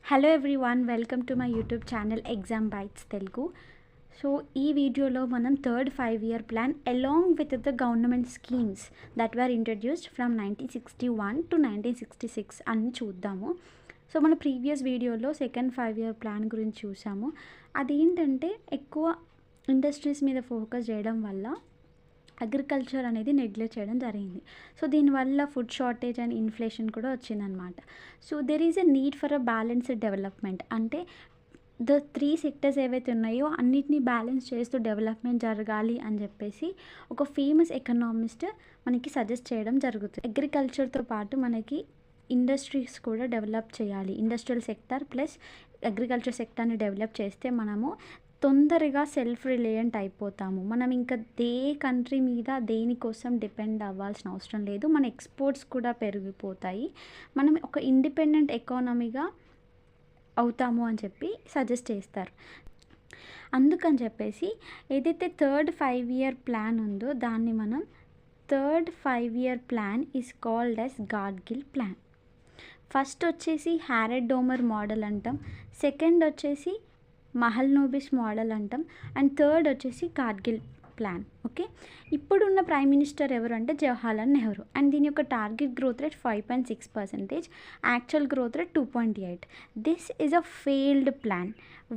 Hello everyone, welcome to my YouTube channel exam bytes Telugu. So ఈ వీడియోలో మనం third 5-year plan along with the government schemes that were introduced from 1961 to 1966 అని చూద్దాము. So మన previous వీడియోలో second 5-year plan గురించి చూసాము. అదేంటంటే ఎక్కువ ఇండస్ట్రీస్ మీద ఫోకస్ చేయడం వల్ల అగ్రికల్చర్ అనేది నెగ్లెక్ట్ చేయడం జరిగింది. సో దీనివల్ల ఫుడ్ షార్టేజ్ అండ్ ఇన్ఫ్లేషన్ కూడా వచ్చిందనమాట. So there is a need for a balanced development. అంటే ద 3 సెక్టర్స్ ఏవైతే ఉన్నాయో అన్నిటినీ బ్యాలెన్స్ చేస్తూ డెవలప్మెంట్ జరగాలి అని చెప్పేసి ఒక ఫేమస్ ఎకనామిస్ట్ మనకి సజెస్ట్ చేయడం జరుగుతుంది. అగ్రికల్చర్తో పాటు మనకి ఇండస్ట్రీస్ కూడా డెవలప్ చేయాలి. ఇండస్ట్రియల్ సెక్టర్ ప్లస్ అగ్రికల్చర్ సెక్టర్ని డెవలప్ చేస్తే మనము తొందరగా సెల్ఫ్ రిలయంట్ అయిపోతాము. మనం ఇంకా కంట్రీ మీద దేనికోసం డిపెండ్ అవ్వాల్సిన అవసరం లేదు. మన ఎక్స్పోర్ట్స్ కూడా పెరిగిపోతాయి. మనం ఒక ఇండిపెండెంట్ ఎకానమీగా అవుతాము అని చెప్పి సజెస్ట్ చేస్తారు. అందుకని చెప్పేసి ఏదైతే థర్డ్ 5-year ప్లాన్ ఉందో దాన్ని మనం third 5-year plan is called as Gadgil plan. First వచ్చేసి హ్యారెడ్ డోమర్ మోడల్ అంటాం, సెకండ్ వచ్చేసి మహల్నోబిస్ మోడల్ అంటాం, అండ్ థర్డ్ వచ్చేసి గాడ్గిల్ ప్లాన్. ఓకే, ఇప్పుడున్న ప్రైమ్ మినిస్టర్ ఎవరు అంటే జవహర్లాల్ నెహ్రూ. అండ్ దీని యొక్క target growth rate 5.6%, actual growth rate 2.8. This is a failed plan.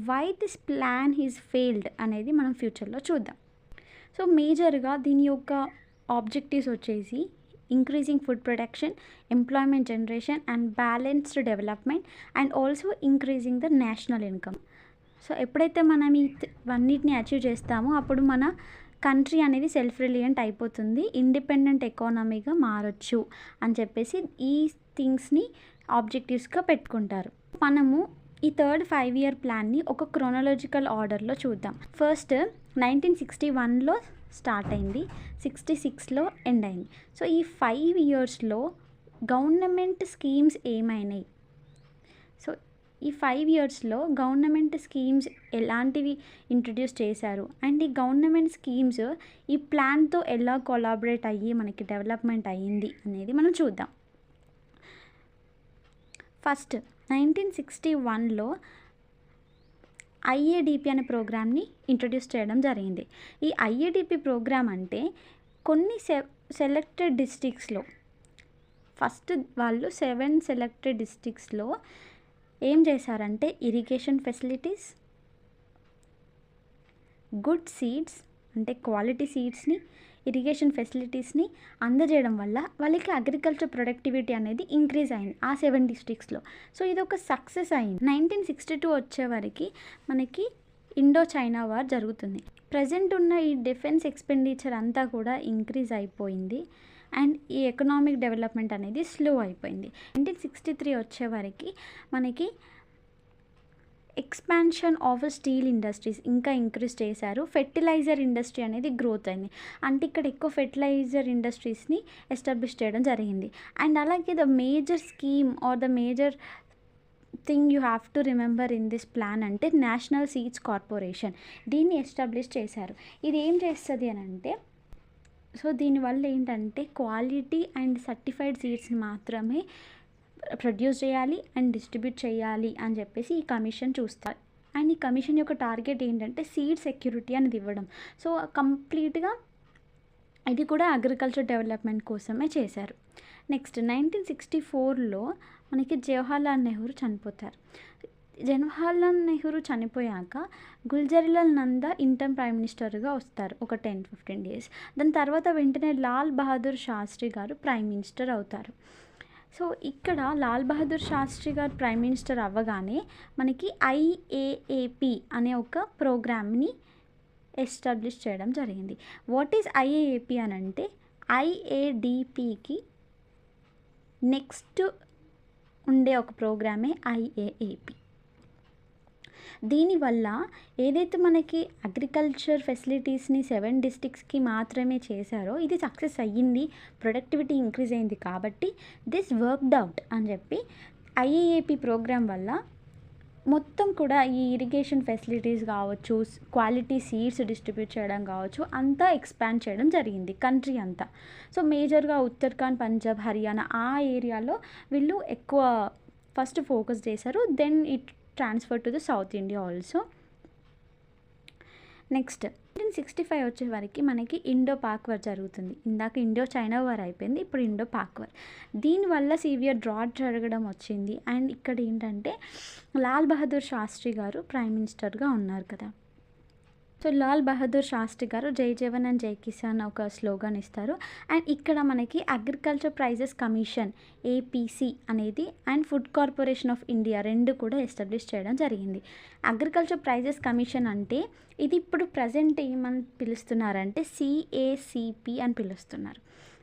Why this plan is failed అనేది మనం ఫ్యూచర్లో చూద్దాం. సో మేజర్గా దీని యొక్క ఆబ్జెక్టివ్స్ వచ్చేసి increasing food production, employment generation and balanced development and also increasing the national income. So ఎప్పుడైతే మనం ఇవన్నిటిని అచీవ్ చేస్తామో అప్పుడు మన కంట్రీ అనేది సెల్ఫ్ రిలయంట్ అయిపోతుంది, ఇండిపెండెంట్ ఎకానమీగా మారొచ్చు అని చెప్పేసి ఈ థింగ్స్ని ఆబ్జెక్టివ్స్గా పెట్టుకుంటారు. మనము ఈ థర్డ్ 5-year ప్లాన్ని ఒక క్రోనాలజికల్ ఆర్డర్లో చూద్దాం. ఫస్ట్ 1961లో స్టార్ట్ అయింది, 66లో ఎండ్ అయింది. సో ఈ 5 yearsలో గవర్నమెంట్ స్కీమ్స్ ఏమైనాయి? సో ఈ 5 yearsలో గవర్నమెంట్ స్కీమ్స్ ఎలాంటివి ఇంట్రడ్యూస్ చేశారు అండ్ ఈ గవర్నమెంట్ స్కీమ్స్ ఈ ప్లాన్తో ఎలా కొలాబరేట్ అయ్యి మనకి డెవలప్మెంట్ అయ్యింది అనేది మనం చూద్దాం. ఫస్ట్ 1961లో ఐఏడిపి అనే ప్రోగ్రామ్ని ఇంట్రడ్యూస్ చేయడం జరిగింది. ఈ ఐఏడిపి ప్రోగ్రామ్ అంటే కొన్ని సెలెక్టెడ్ డిస్ట్రిక్ట్స్లో, ఫస్ట్ వాళ్ళు 7 సెలెక్టెడ్ డిస్ట్రిక్ట్స్లో ఏం చేశారంటే ఇరిగేషన్ ఫెసిలిటీస్, గుడ్ సీడ్స్ అంటే క్వాలిటీ సీడ్స్ని, ఇరిగేషన్ ఫెసిలిటీస్ని అందజేయడం వల్ల వాళ్ళకి అగ్రికల్చర్ ప్రొడక్టివిటీ అనేది ఇంక్రీజ్ అయింది ఆ 7 డిస్ట్రిక్ట్స్లో. సో ఇది ఒక సక్సెస్ అయింది. 1962 వచ్చేవరకు మనకి ఇండో చైనా వార్ జరుగుతుంది. ప్రజెంట్ ఉన్న ఈ డిఫెన్స్ ఎక్స్పెండిచర్ అంతా కూడా ఇంక్రీజ్ అయిపోయింది అండ్ ఈ ఎకనామిక్ డెవలప్మెంట్ అనేది స్లో అయిపోయింది. 1963 వచ్చేవరకు మనకి ఎక్స్పాన్షన్ ఆఫ్ స్టీల్ ఇండస్ట్రీస్ ఇంకా ఇంక్రీజ్ చేశారు. ఫెర్టిలైజర్ ఇండస్ట్రీ అనేది గ్రోత్ అయింది. అంటే ఇక్కడ ఎక్కువ ఫెర్టిలైజర్ ఇండస్ట్రీస్ని ఎస్టాబ్లిష్ చేయడం జరిగింది. అండ్ అలాగే the major scheme or the major thing you have to remember in this plan అంటే నేషనల్ సీడ్స్ కార్పొరేషన్. దీన్ని ఎస్టాబ్లిష్ చేశారు. ఇది ఏం చేస్తుంది అని అంటే, సో దీనివల్ల ఏంటంటే క్వాలిటీ అండ్ సర్టిఫైడ్ సీడ్స్ని మాత్రమే ప్రొడ్యూస్ చేయాలి అండ్ డిస్ట్రిబ్యూట్ చేయాలి అని చెప్పేసి ఈ కమిషన్ చూస్తారు. అండ్ ఈ కమిషన్ యొక్క టార్గెట్ ఏంటంటే సీడ్ సెక్యూరిటీ అనేది ఇవ్వడం. సో కంప్లీట్గా ఇది కూడా అగ్రికల్చర్ డెవలప్మెంట్ కోసమే చేశారు. నెక్స్ట్ 1964లో మనకి జవహర్లాల్ నెహ్రూ చనిపోతారు. జవహర్లాల్ నెహ్రూ చనిపోయాక గుల్జరీలాల్ నందా ఇంటర్మ్ ప్రైమ్ మినిస్టర్గా వస్తారు ఒక 10-15 days. దాని తర్వాత వెంటనే లాల్ బహదూర్ శాస్త్రి గారు ప్రైమ్ మినిస్టర్ అవుతారు. సో ఇక్కడ లాల్ బహదూర్ శాస్త్రి గారు ప్రైమ్ మినిస్టర్ అవ్వగానే మనకి ఐఏఏపి అనే ఒక ప్రోగ్రామ్ని ఎస్టాబ్లిష్ చేయడం జరిగింది. వాట్ ఈజ్ ఐఏఏపి అని అంటే ఐఏడిపికి నెక్స్ట్ ఉండే ఒక ప్రోగ్రామే ఐఏఏపి. దీనివల్ల ఏదైతే మనకి అగ్రికల్చర్ ఫెసిలిటీస్ని 7 డిస్ట్రిక్ట్స్కి మాత్రమే చేశారో ఇది సక్సెస్ అయ్యింది, ప్రొడక్టివిటీ ఇంక్రీజ్ అయింది కాబట్టి దిస్ వర్క్డ్ అవుట్ అని చెప్పి ఐఏఏపి ప్రోగ్రామ్ వల్ల మొత్తం కూడా ఈ ఇరిగేషన్ ఫెసిలిటీస్ కావచ్చు, క్వాలిటీ సీడ్స్ డిస్ట్రిబ్యూట్ చేయడం కావచ్చు, అంతా ఎక్స్పాండ్ చేయడం జరిగింది కంట్రీ అంతా. సో మేజర్గా ఉత్తరాఖండ్, పంజాబ్, హర్యానా ఆ ఏరియాలో వీళ్ళు ఎక్కువ ఫస్ట్ ఫోకస్ చేశారు. Then it transfer to the south India also. Next 1965 వచ్చే వరకు మనకి ఇండో పాక్ వార్ జరుగుతుంది. ఇందాక ఇండో చైనా వార్ అయిపోయింది, ఇప్పుడు ఇండో పాక్ వార్. దీనివల్ల సివియర్ డ్రాట్ జరగడం వచ్చింది. అండ్ ఇక్కడ ఏంటంటే లాల్ బహదూర్ శాస్త్రి గారు ప్రైమ్ మినిస్టర్గా ఉన్నారు కదా. సో లాల్ బహదూర్ శాస్త్రి గారు జై జవాన్ అండ్ జై కిసాన్ ఒక స్లోగన్ ఇస్తారు. అండ్ ఇక్కడ మనకి అగ్రికల్చర్ ప్రైజెస్ కమిషన్ ఏపీసీ అనేది and food corporation of India రెండు కూడా ఎస్టాబ్లిష్ చేయడం జరిగింది. అగ్రికల్చర్ ప్రైజెస్ కమిషన్ అంటే ఇది ఇప్పుడు ప్రజెంట్ ఏమని పిలుస్తున్నారంటే సిఏసిపి అని పిలుస్తున్నారు.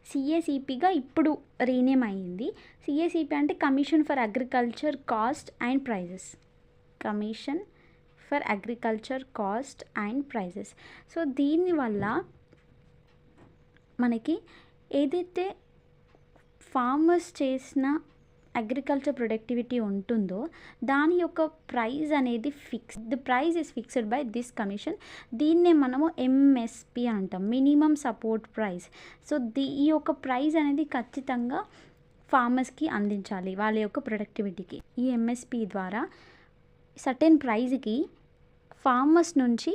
సిఏసిపిగా ఇప్పుడు రీనేమ్ అయ్యింది. సిఏసిపి అంటే commission for agriculture cost and prices, commission for agriculture cost and prices. So దీనివల్ల మనకి ఏదైతే ఫార్మర్స్ చేసిన అగ్రికల్చర్ ప్రొడక్టివిటీ ఉంటుందో దాని యొక్క ప్రైస్ అనేది fix. The price is fixed by this commission. దీన్నే మనము ఎంఎస్పి అంటాం, మినిమం సపోర్ట్ ప్రైస్. సో ఈ యొక్క ప్రైస్ అనేది ఖచ్చితంగా ఫార్మర్స్కి అందించాలి వాళ్ళ యొక్క ప్రొడక్టివిటీకి. ఈ ఎంఎస్పి ద్వారా సర్టెన్ ప్రైజ్కి ఫార్మర్స్ నుంచి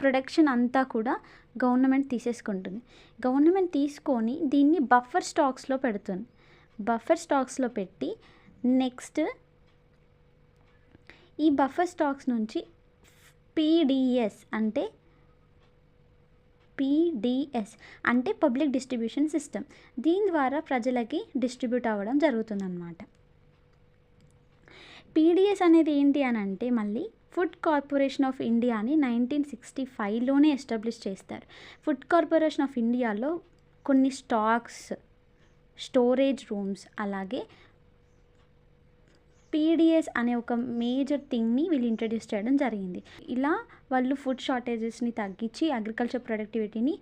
ప్రొడక్షన్ అంతా కూడా గవర్నమెంట్ తీసేసుకుంటుంది. గవర్నమెంట్ తీసుకొని దీన్ని బఫర్ స్టాక్స్లో పెడుతుంది. బఫర్ స్టాక్స్లో పెట్టి నెక్స్ట్ ఈ బఫర్ స్టాక్స్ నుంచి పీడిఎస్ అంటే పబ్లిక్ డిస్ట్రిబ్యూషన్ సిస్టమ్, దీని ద్వారా ప్రజలకి డిస్ట్రిబ్యూట్ అవ్వడం జరుగుతుందన్నమాట. పీడిఎస్ అనేది ఏంటి అని అంటే మళ్ళీ ఫుడ్ కార్పొరేషన్ ఆఫ్ ఇండియాని 1965లోనే ఎస్టాబ్లిష్ చేస్తారు. ఫుడ్ కార్పొరేషన్ ఆఫ్ ఇండియాలో కొన్ని స్టాక్స్, స్టోరేజ్ రూమ్స్, అలాగే పీడిఎస్ అనే ఒక మేజర్ థింగ్ని వీళ్ళు ఇంట్రడ్యూస్ చేయడం జరిగింది. ఇలా వాళ్ళు ఫుడ్ షార్టేజెస్ని తగ్గించి అగ్రికల్చర్ ప్రొడక్టివిటీని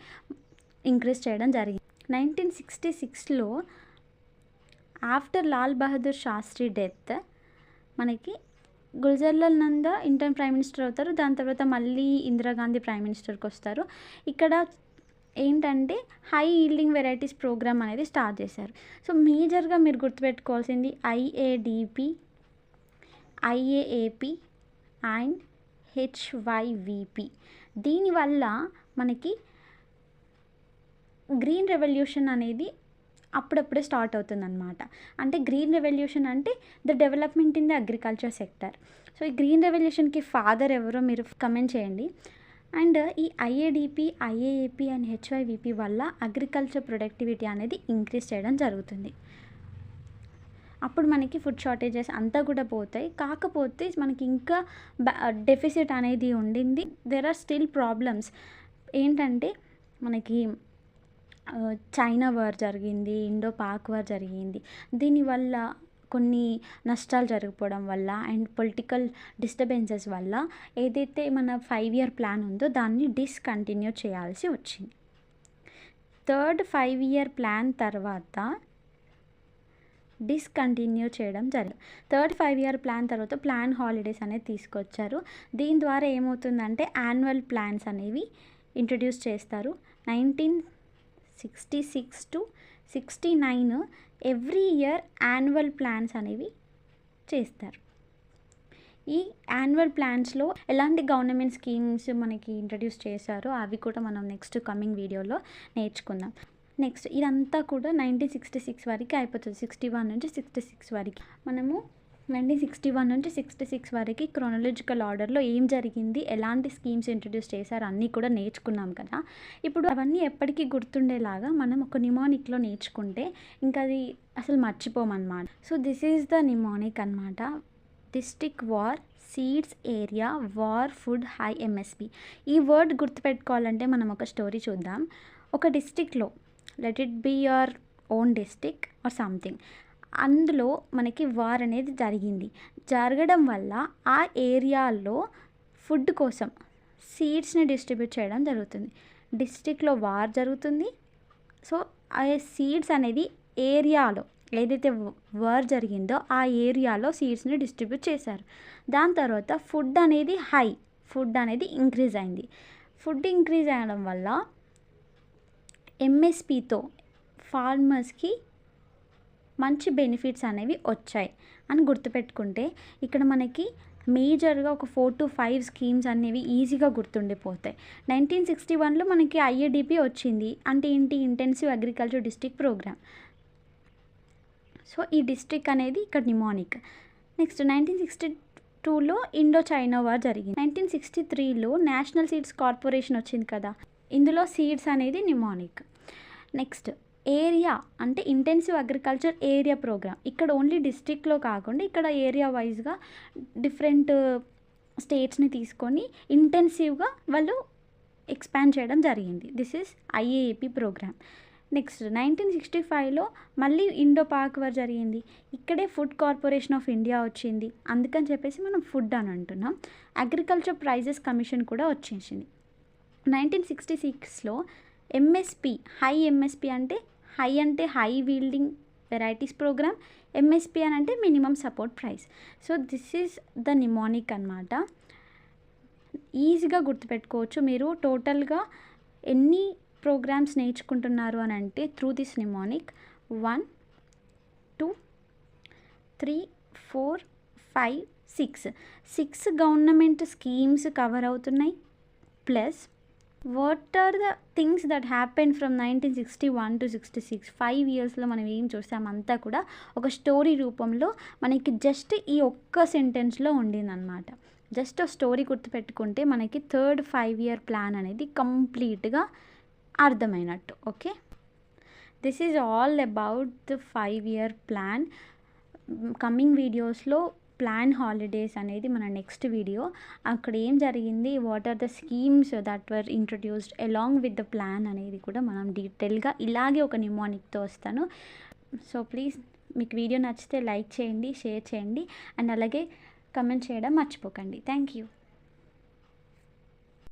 ఇంక్రీజ్ చేయడం జరిగింది. 1966లో ఆఫ్టర్ లాల్ బహదూర్ శాస్త్రి డెత్ మనకి గుల్జర్లాల్ నందా ఇంటర్న్ ప్రైమ్ మినిస్టర్ అవుతారు. దాని తర్వాత మళ్ళీ ఇందిరాగాంధీ ప్రైమ్ మినిస్టర్కి వస్తారు. ఇక్కడ ఏంటంటే హై ఈల్డింగ్ వెరైటీస్ ప్రోగ్రామ్ అనేది స్టార్ట్ చేశారు. సో మేజర్గా మీరు గుర్తుపెట్టుకోవాల్సింది ఐఏడిపి, ఐఏఏపి అండ్ హెచ్వైవిపి. దీనివల్ల మనకి గ్రీన్ రెవల్యూషన్ అనేది అప్పుడప్పుడే స్టార్ట్ అవుతుందన్నమాట. అంటే గ్రీన్ రెవల్యూషన్ అంటే the development in the agriculture sector. So ఈ గ్రీన్ రెవల్యూషన్కి ఫాదర్ ఎవరో మీరు కమెంట్ చేయండి. అండ్ ఈ ఐఏడిపి, ఐఏఏపి అండ్ హెచ్వైవిపి వల్ల అగ్రికల్చర్ ప్రొడక్టివిటీ అనేది ఇంక్రీజ్ చేయడం జరుగుతుంది. అప్పుడు మనకి ఫుడ్ షార్టేజెస్ అంతా కూడా పోతాయి. కాకపోతే మనకి ఇంకా డెఫిసిట్ అనేది ఉండింది. There are still problems. ఏంటంటే మనకి చైనా వార్ జరిగింది, ఇండో పాక్ వార్ జరిగింది. దీనివల్ల కొన్ని నష్టాలు జరిగిపోవడం వల్ల అండ్ పొలిటికల్ డిస్టర్బెన్సెస్ వల్ల ఏదైతే మన 5 year ప్లాన్ ఉందో దాన్ని డిస్కంటిన్యూ చేయాల్సి వచ్చింది. థర్డ్ 5 year ప్లాన్ తర్వాత డిస్కంటిన్యూ చేయడం జరిగింది. థర్డ్ 5 year ప్లాన్ తర్వాత ప్లాన్ హాలిడేస్ అనేది తీసుకొచ్చారు. దీని ద్వారా ఏమవుతుందంటే యాన్యువల్ ప్లాన్స్ అనేవి ఇంట్రడ్యూస్ చేస్తారు. 1966 to 69 every year annual plans అనేవి చేస్తారు. ఈ యాన్యువల్ ప్లాన్స్లో ఎలాంటి గవర్నమెంట్ స్కీమ్స్ మనకి ఇంట్రడ్యూస్ చేశారో అవి కూడా మనం నెక్స్ట్ కమింగ్ వీడియోలో నేర్చుకుందాం. నెక్స్ట్ ఇదంతా కూడా 1966 వరకు అయిపోతుంది. 61 నుంచి 66 వరకు మనము 1961 నుంచి 66 వరకు క్రోనలాజికల్ ఆర్డర్లో ఏం జరిగింది, ఎలాంటి స్కీమ్స్ ఇంట్రడ్యూస్ చేశారు అన్నీ కూడా నేర్చుకున్నాం కదా. ఇప్పుడు అవన్నీ ఎప్పటికీ గుర్తుండేలాగా మనం ఒక నిమానిక్లో నేర్చుకుంటే ఇంకా అది అసలు మర్చిపోమన్నమాట. So this is the mnemonic అనమాట. District war, seeds area, war, food, high MSP. ఈ వర్డ్ గుర్తుపెట్టుకోవాలంటే మనం ఒక స్టోరీ చూద్దాం. ఒక డిస్ట్రిక్ట్లో, let it be your own district or something, అందులో మనకి వార్ అనేది జరగడం వల్ల ఆ ఏరియాలో ఫుడ్ కోసం సీడ్స్ని డిస్ట్రిబ్యూట్ చేయడం జరుగుతుంది. డిస్ట్రిక్ట్లో వార్ జరుగుతుంది. సో ఆ సీడ్స్ అనేది ఏరియాలో ఏదైతే వార్ జరిగిందో ఆ ఏరియాలో సీడ్స్ని డిస్ట్రిబ్యూట్ చేశారు. దాని తర్వాత ఫుడ్ అనేది ఇంక్రీజ్ అయింది. ఫుడ్ ఇంక్రీజ్ అవ్వడం వల్ల ఎంఎస్పితో ఫార్మర్స్కి మంచి బెనిఫిట్స్ అనేవి వచ్చాయి అని గుర్తుపెట్టుకుంటే ఇక్కడ మనకి మేజర్గా ఒక 4 to 5 స్కీమ్స్ అనేవి ఈజీగా గుర్తుండిపోతాయి. 1961లో మనకి IADP వచ్చింది. అంటే ఏంటి? Intensive agriculture district program. So ఈ డిస్ట్రిక్ట్ అనేది ఇక్కడ నిమోనిక్. నెక్స్ట్ 1962లో ఇండో చైనా వార్ జరిగింది. 1963లో నేషనల్ సీడ్స్ కార్పొరేషన్ వచ్చింది కదా, ఇందులో సీడ్స్ అనేది నిమోనిక్. నెక్స్ట్ ఏరియా అంటే ఇంటెన్సివ్ అగ్రికల్చర్ ఏరియా ప్రోగ్రామ్. ఇక్కడ ఓన్లీ డిస్ట్రిక్ట్లో కాకుండా ఇక్కడ ఏరియా వైజ్గా డిఫరెంట్ స్టేట్స్ని తీసుకొని ఇంటెన్సివ్గా వాళ్ళు ఎక్స్పాండ్ చేయడం జరిగింది. This is IAAP program. Next 1965లో మళ్ళీ ఇండో పాక్ వార్ జరిగింది. ఇక్కడే ఫుడ్ కార్పొరేషన్ ఆఫ్ ఇండియా వచ్చింది. అందుకని చెప్పేసి మనం ఫుడ్ అని అంటున్నాం. అగ్రికల్చర్ ప్రైజెస్ కమిషన్ కూడా వచ్చేసింది. 1966లో MSP, హై MSP అంటే high yielding varieties programme, MSP అని అంటే minimum support price. So this is the mnemonic అనమాట. ఈజీగా గుర్తుపెట్టుకోవచ్చు. మీరు టోటల్గా ఎన్ని ప్రోగ్రామ్స్ నేర్చుకుంటున్నారు అని అంటే through this mnemonic 1 2 3 4 5 6 government schemes cover అవుతున్నాయి. Plus what are the things that happen from 1961 to 66 5 ఇయర్స్లో మనం ఏం చూసామంతా కూడా ఒక స్టోరీ రూపంలో మనకి జస్ట్ ఈ ఒక్క సెంటెన్స్లో ఉండిందనమాట. జస్ట్ స్టోరీ గుర్తుపెట్టుకుంటే మనకి థర్డ్ 5-year ప్లాన్ అనేది కంప్లీట్గా అర్థమైనట్టు. Okay, this is all about the 5-year plan. Coming వీడియోస్లో ప్లాన్ హాలిడేస్ అనేది మన నెక్స్ట్ వీడియో. అక్కడ ఏం జరిగింది, what are the schemes that were introduced along with the plan అనేది కూడా మనం డీటెయిల్గా ఇలాగే ఒక నిమోనిక్తో వస్తాను. సో ప్లీజ్ మీకు వీడియో నచ్చితే లైక్ చేయండి, షేర్ చేయండి అండ్ అలాగే కమెంట్ చేయడం మర్చిపోకండి. Thank you.